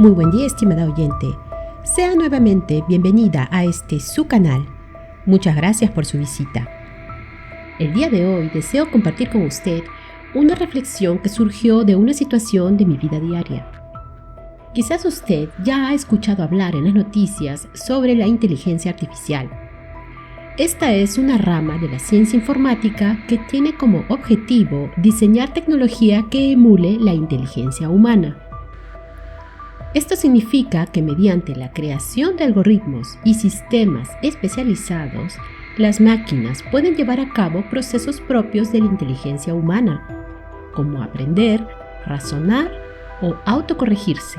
Muy buen día, estimada oyente. Sea nuevamente bienvenida a su canal. Muchas gracias por su visita. El día de hoy deseo compartir con usted una reflexión que surgió de una situación de mi vida diaria. Quizás usted ya ha escuchado hablar en las noticias sobre la inteligencia artificial. Esta es una rama de la ciencia informática que tiene como objetivo diseñar tecnología que emule la inteligencia humana. Esto significa que mediante la creación de algoritmos y sistemas especializados, las máquinas pueden llevar a cabo procesos propios de la inteligencia humana, como aprender, razonar o autocorregirse.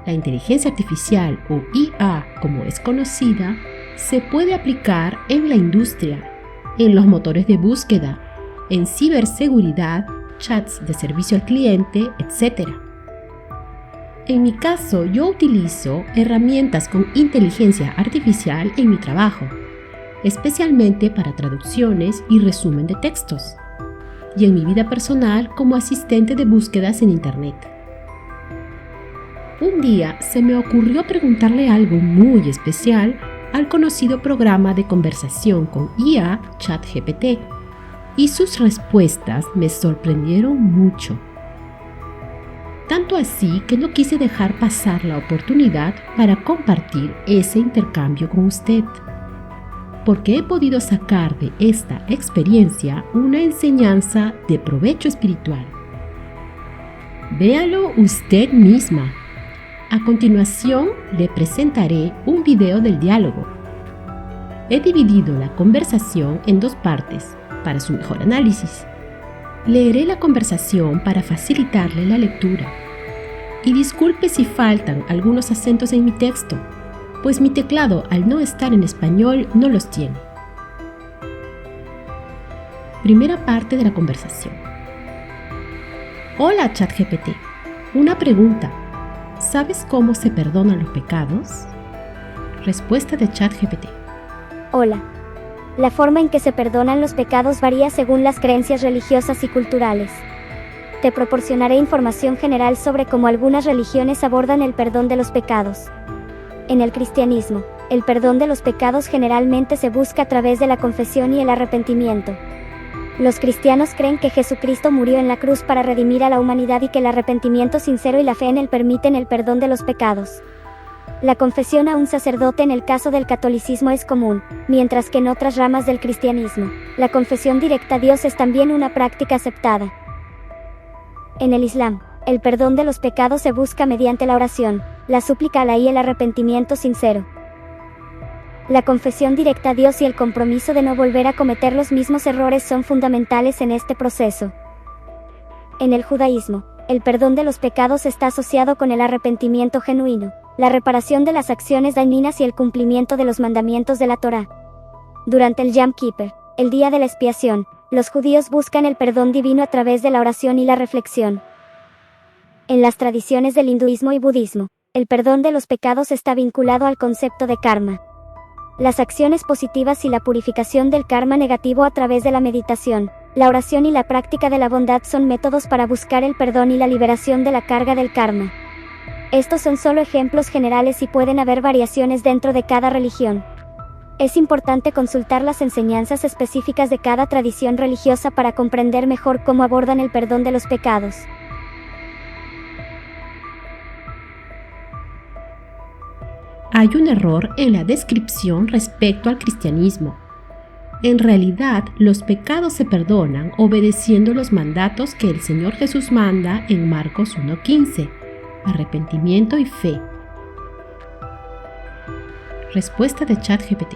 La inteligencia artificial o IA, como es conocida, se puede aplicar en la industria, en los motores de búsqueda, en ciberseguridad, chats de servicio al cliente, etc. En mi caso, yo utilizo herramientas con inteligencia artificial en mi trabajo, especialmente para traducciones y resumen de textos, y en mi vida personal como asistente de búsquedas en Internet. Un día se me ocurrió preguntarle algo muy especial al conocido programa de conversación con IA ChatGPT, y sus respuestas me sorprendieron mucho. Tanto así que no quise dejar pasar la oportunidad para compartir ese intercambio con usted, porque he podido sacar de esta experiencia una enseñanza de provecho espiritual. Véalo usted misma. A continuación le presentaré un video del diálogo. He dividido la conversación en dos partes para su mejor análisis. Leeré la conversación para facilitarle la lectura. Y disculpe si faltan algunos acentos en mi texto, pues mi teclado, al no estar en español, no los tiene. Primera parte de la conversación. Hola, ChatGPT. Una pregunta. ¿Sabes cómo se perdonan los pecados? Respuesta de ChatGPT. Hola. La forma en que se perdonan los pecados varía según las creencias religiosas y culturales. Te proporcionaré información general sobre cómo algunas religiones abordan el perdón de los pecados. En el cristianismo, el perdón de los pecados generalmente se busca a través de la confesión y el arrepentimiento. Los cristianos creen que Jesucristo murió en la cruz para redimir a la humanidad y que el arrepentimiento sincero y la fe en él permiten el perdón de los pecados. La confesión a un sacerdote en el caso del catolicismo es común, mientras que en otras ramas del cristianismo, la confesión directa a Dios es también una práctica aceptada. En el Islam, el perdón de los pecados se busca mediante la oración, la súplica a Alá y el arrepentimiento sincero. La confesión directa a Dios y el compromiso de no volver a cometer los mismos errores son fundamentales en este proceso. En el judaísmo, el perdón de los pecados está asociado con el arrepentimiento genuino, la reparación de las acciones dañinas y el cumplimiento de los mandamientos de la Torá. Durante el Yom Kippur, el día de la expiación, los judíos buscan el perdón divino a través de la oración y la reflexión. En las tradiciones del hinduismo y budismo, el perdón de los pecados está vinculado al concepto de karma. Las acciones positivas y la purificación del karma negativo a través de la meditación, la oración y la práctica de la bondad son métodos para buscar el perdón y la liberación de la carga del karma. Estos son solo ejemplos generales y pueden haber variaciones dentro de cada religión. Es importante consultar las enseñanzas específicas de cada tradición religiosa para comprender mejor cómo abordan el perdón de los pecados. Hay un error en la descripción respecto al cristianismo. En realidad, los pecados se perdonan obedeciendo los mandatos que el Señor Jesús manda en Marcos 1:15, arrepentimiento y fe. Respuesta de ChatGPT.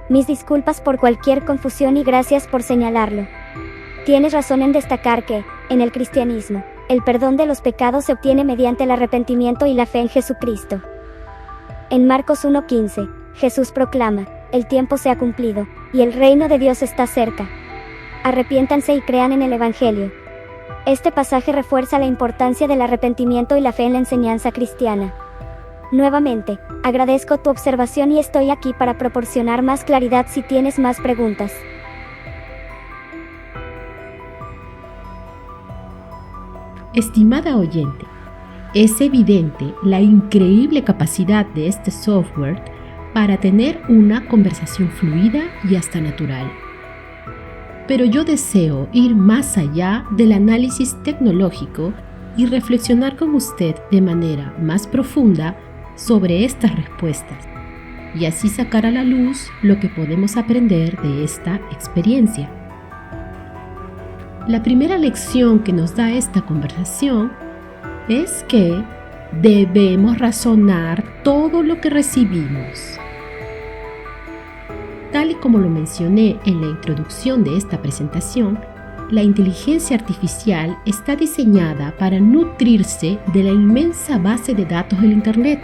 Mis disculpas por cualquier confusión y gracias por señalarlo. Tienes razón en destacar que, en el cristianismo, el perdón de los pecados se obtiene mediante el arrepentimiento y la fe en Jesucristo. En Marcos 1:15, Jesús proclama, el tiempo se ha cumplido, y el reino de Dios está cerca. Arrepiéntanse y crean en el Evangelio. Este pasaje refuerza la importancia del arrepentimiento y la fe en la enseñanza cristiana. Nuevamente, agradezco tu observación y estoy aquí para proporcionar más claridad si tienes más preguntas. Estimada oyente, Es evidente la increíble capacidad de este software para tener una conversación fluida y hasta natural. Pero yo deseo ir más allá del análisis tecnológico y reflexionar con usted de manera más profunda sobre estas respuestas, y así sacar a la luz lo que podemos aprender de esta experiencia. La primera lección que nos da esta conversación es que debemos razonar todo lo que recibimos. Tal y como lo mencioné en la introducción de esta presentación, la inteligencia artificial está diseñada para nutrirse de la inmensa base de datos del Internet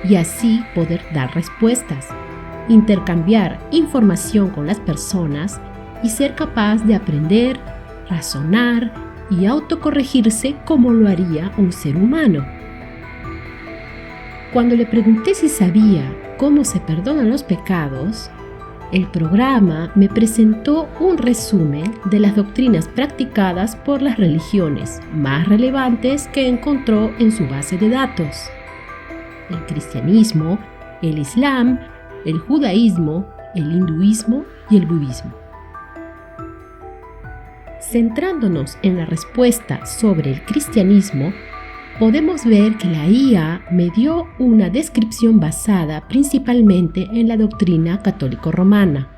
y así poder dar respuestas, intercambiar información con las personas y ser capaz de aprender, razonar y autocorregirse como lo haría un ser humano. Cuando le pregunté si sabía cómo se perdonan los pecados, el programa me presentó un resumen de las doctrinas practicadas por las religiones más relevantes que encontró en su base de datos: el cristianismo, el islam, el judaísmo, el hinduismo y el budismo. Centrándonos en la respuesta sobre el cristianismo, podemos ver que la IA me dio una descripción basada principalmente en la doctrina católico-romana,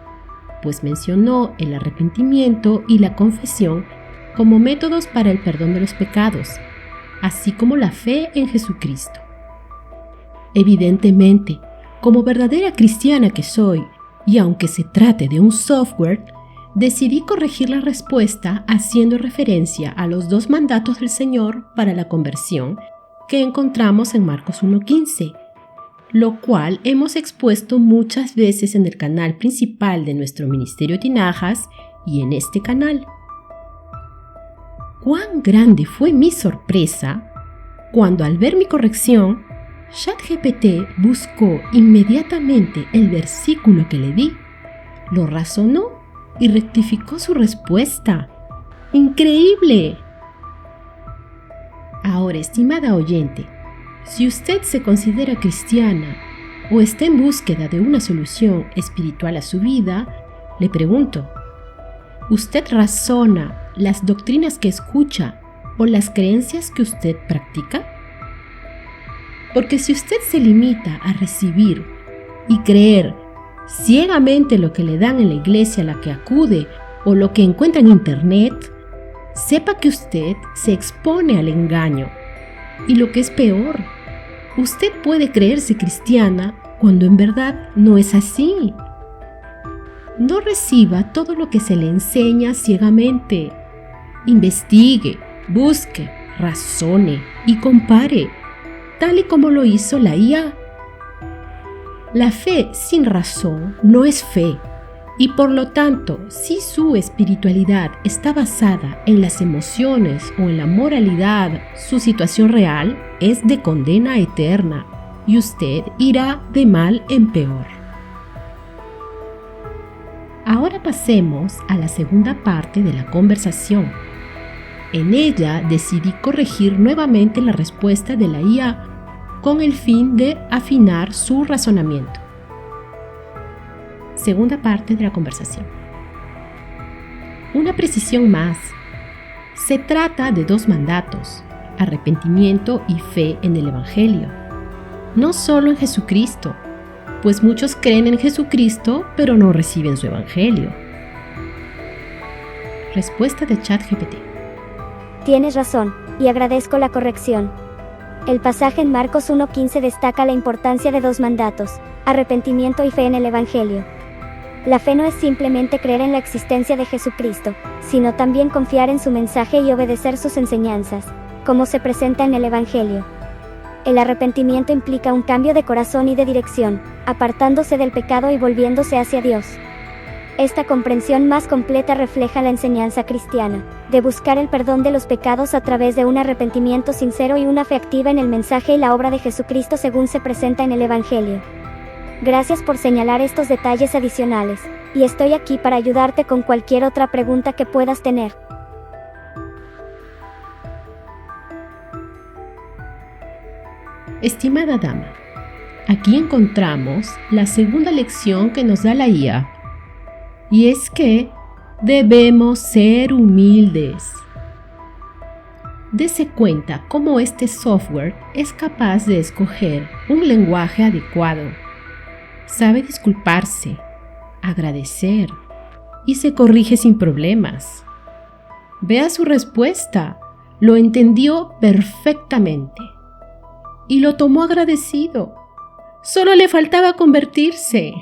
pues mencionó el arrepentimiento y la confesión como métodos para el perdón de los pecados, así como la fe en Jesucristo. Evidentemente, como verdadera cristiana que soy, y aunque se trate de un software, decidí corregir la respuesta haciendo referencia a los 2 mandatos del Señor para la conversión que encontramos en Marcos 1:15, lo cual hemos expuesto muchas veces en el canal principal de nuestro Ministerio Tinajas y en este canal. ¡Cuán grande fue mi sorpresa cuando, al ver mi corrección, ChatGPT buscó inmediatamente el versículo que le di, lo razonó y rectificó su respuesta! ¡Increíble! Ahora, estimada oyente, si usted se considera cristiana o está en búsqueda de una solución espiritual a su vida, le pregunto, ¿usted razona las doctrinas que escucha o las creencias que usted practica? Porque si usted se limita a recibir y creer ciegamente lo que le dan en la iglesia a la que acude o lo que encuentra en internet, sepa que usted se expone al engaño. Y lo que es peor, usted puede creerse cristiana cuando en verdad no es así. No reciba todo lo que se le enseña ciegamente. Investigue, busque, razone y compare, tal y como lo hizo la IA. La fe sin razón no es fe, y por lo tanto, si su espiritualidad está basada en las emociones o en la moralidad, su situación real es de condena eterna, y usted irá de mal en peor. Ahora pasemos a la segunda parte de la conversación. En ella decidí corregir nuevamente la respuesta de la IA con el fin de afinar su razonamiento. Segunda parte de la conversación. Una precisión más. Se trata de 2 mandatos: arrepentimiento y fe en el Evangelio. No solo en Jesucristo, pues muchos creen en Jesucristo pero no reciben su Evangelio. Respuesta de ChatGPT. Tienes razón, y agradezco la corrección. El pasaje en Marcos 1:15 destaca la importancia de 2 mandatos: arrepentimiento y fe en el Evangelio. La fe no es simplemente creer en la existencia de Jesucristo, sino también confiar en su mensaje y obedecer sus enseñanzas, como se presenta en el Evangelio. El arrepentimiento implica un cambio de corazón y de dirección, apartándose del pecado y volviéndose hacia Dios. Esta comprensión más completa refleja la enseñanza cristiana, de buscar el perdón de los pecados a través de un arrepentimiento sincero y una fe activa en el mensaje y la obra de Jesucristo según se presenta en el Evangelio. Gracias por señalar estos detalles adicionales, y estoy aquí para ayudarte con cualquier otra pregunta que puedas tener. Estimada dama, aquí encontramos la segunda lección que nos da la IA, y es que debemos ser humildes. Dese cuenta cómo este software es capaz de escoger un lenguaje adecuado. Sabe disculparse, agradecer y se corrige sin problemas. Vea su respuesta, lo entendió perfectamente y lo tomó agradecido. Solo le faltaba convertirse.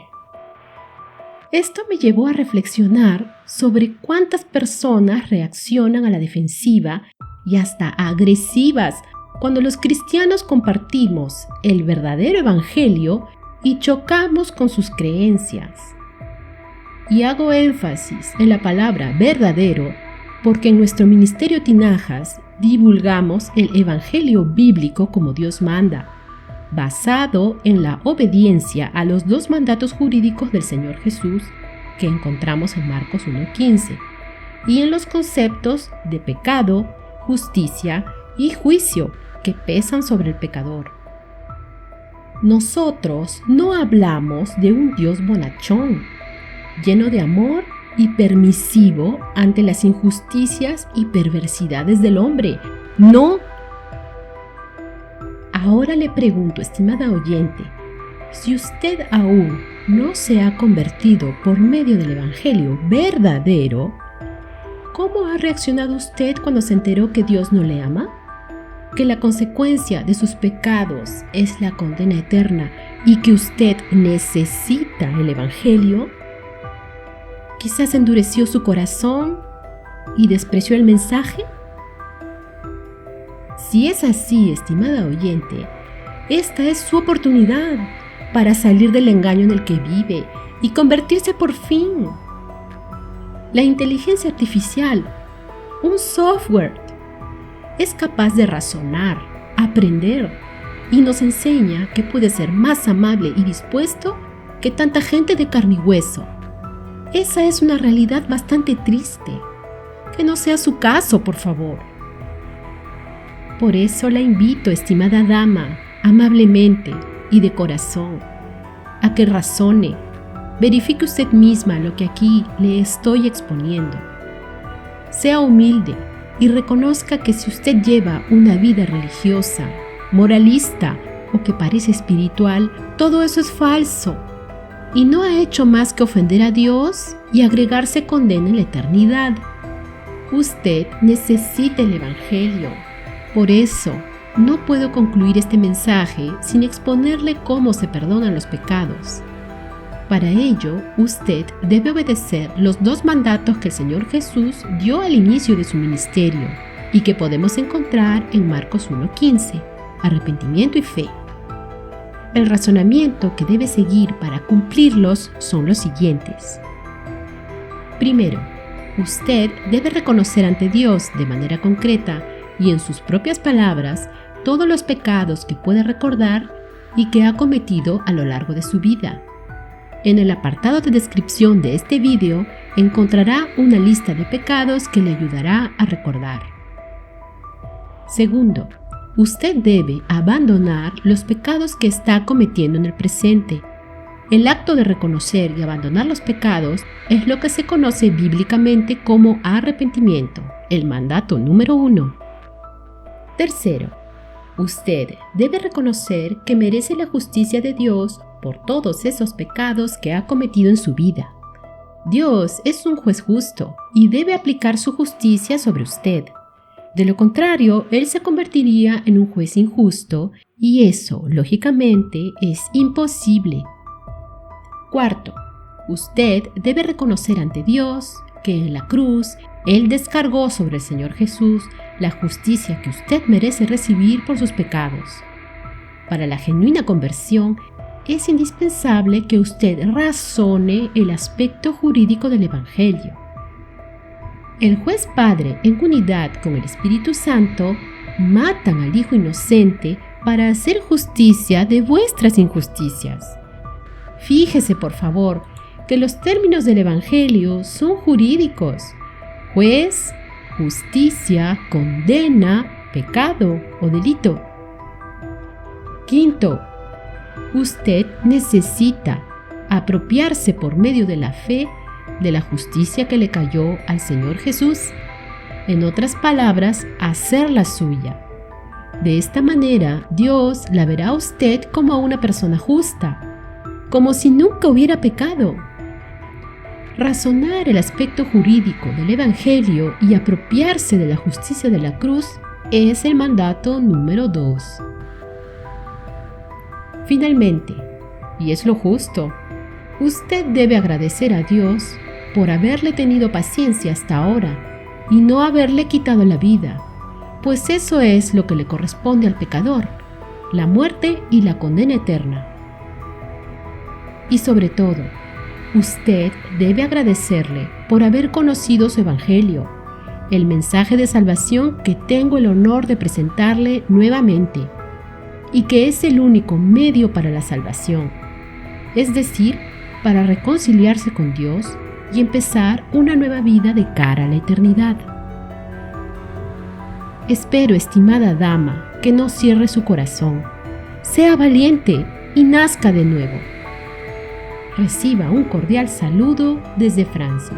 Esto me llevó a reflexionar sobre cuántas personas reaccionan a la defensiva y hasta agresivas cuando los cristianos compartimos el verdadero evangelio y chocamos con sus creencias. Y hago énfasis en la palabra verdadero porque en nuestro ministerio Tinajas divulgamos el evangelio bíblico como Dios manda, basado en la obediencia a los 2 mandatos jurídicos del Señor Jesús que encontramos en Marcos 1:15 y en los conceptos de pecado, justicia y juicio que pesan sobre el pecador. Nosotros no hablamos de un Dios bonachón, lleno de amor y permisivo ante las injusticias y perversidades del hombre. No. Ahora le pregunto, estimada oyente, si usted aún no se ha convertido por medio del evangelio verdadero, ¿cómo ha reaccionado usted cuando se enteró que Dios no le ama? ¿Que la consecuencia de sus pecados es la condena eterna y que usted necesita el evangelio? ¿Quizás endureció su corazón y despreció el mensaje? Si es así, estimada oyente, esta es su oportunidad para salir del engaño en el que vive y convertirse por fin. La inteligencia artificial, un software, es capaz de razonar, aprender y nos enseña que puede ser más amable y dispuesto que tanta gente de carne y hueso. Esa es una realidad bastante triste. Que no sea su caso, por favor. Por eso la invito, estimada dama, amablemente y de corazón, a que razone. Verifique usted misma lo que aquí le estoy exponiendo. Sea humilde y reconozca que si usted lleva una vida religiosa, moralista o que parece espiritual, todo eso es falso y no ha hecho más que ofender a Dios y agregarse condena en la eternidad. Usted necesita el evangelio. Por eso, no puedo concluir este mensaje sin exponerle cómo se perdonan los pecados. Para ello, usted debe obedecer los 2 mandatos que el Señor Jesús dio al inicio de su ministerio y que podemos encontrar en Marcos 1:15, arrepentimiento y fe. El razonamiento que debe seguir para cumplirlos son los siguientes. Primero, usted debe reconocer ante Dios de manera concreta y en sus propias palabras todos los pecados que puede recordar y que ha cometido a lo largo de su vida. En el apartado de descripción de este video encontrará una lista de pecados que le ayudará a recordar. Segundo, usted debe abandonar los pecados que está cometiendo en el presente. El acto de reconocer y abandonar los pecados es lo que se conoce bíblicamente como arrepentimiento, el mandato número 1. Tercero, usted debe reconocer que merece la justicia de Dios por todos esos pecados que ha cometido en su vida. Dios es un juez justo y debe aplicar su justicia sobre usted. De lo contrario, Él se convertiría en un juez injusto y eso, lógicamente, es imposible. Cuarto, usted debe reconocer ante Dios que en la cruz Él descargó sobre el Señor Jesús la justicia que usted merece recibir por sus pecados. Para la genuina conversión, es indispensable que usted razone el aspecto jurídico del Evangelio. El juez Padre, en unidad con el Espíritu Santo, matan al Hijo inocente para hacer justicia de vuestras injusticias. Fíjese, por favor, que los términos del Evangelio son jurídicos: juez, justicia, condena, pecado o delito. Quinto, usted necesita apropiarse por medio de la fe de la justicia que le cayó al Señor Jesús. En otras palabras, hacerla suya. De esta manera, Dios la verá a usted como a una persona justa, como si nunca hubiera pecado. Razonar el aspecto jurídico del Evangelio y apropiarse de la justicia de la cruz es el mandato número 2. Finalmente, y es lo justo, usted debe agradecer a Dios por haberle tenido paciencia hasta ahora y no haberle quitado la vida, pues eso es lo que le corresponde al pecador, la muerte y la condena eterna. Y sobre todo, usted debe agradecerle por haber conocido su Evangelio, el mensaje de salvación que tengo el honor de presentarle nuevamente, y que es el único medio para la salvación, es decir, para reconciliarse con Dios y empezar una nueva vida de cara a la eternidad. Espero, estimada dama, que no cierre su corazón, sea valiente y nazca de nuevo. Reciba un cordial saludo desde Francia.